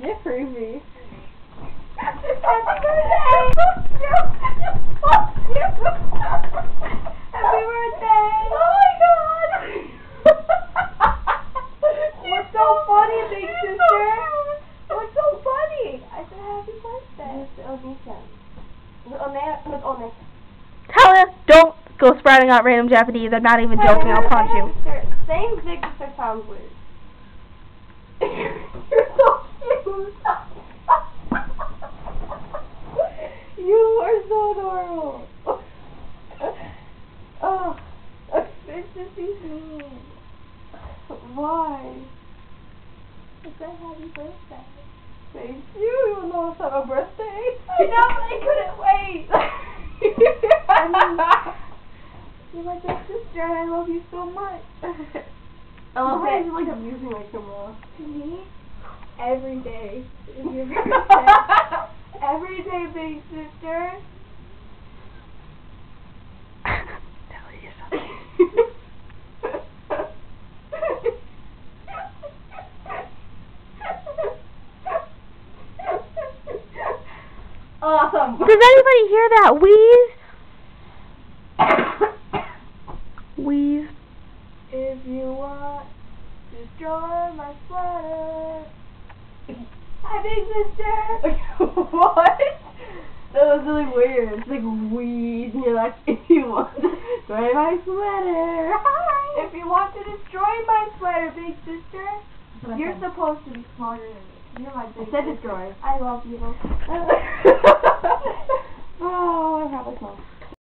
You're creepy. Happy birthday! Fuck you! Happy birthday! Oh my god! What's so funny, big sister? So What's so funny? I said happy birthday. Tell her, don't go sprouting out random Japanese. I'm not even joking. I'll punch you. Saying big sister sounds weird. You're so cute. You are so adorable. Oh, big sister's mean. Why? I said happy birthday. Thank you. You know it's not a birthday. I know, but I couldn't wait. You're my big sister and I love you so much. I love how you're like abusing my camera. To me, every day is your birthday. Every day, big sister. Tell her yourself. Awesome. Does anybody hear that wheeze? Wheeze. If you want, destroy my sweater. Hi, big sister. What? That was really weird. It's like weed, and you're like, if you want to destroy my sweater. Hi. If you want to destroy my sweater, big sister, you're supposed to be smarter than me. You're my big I said sister. destroy. I love you. Oh, I have a smell.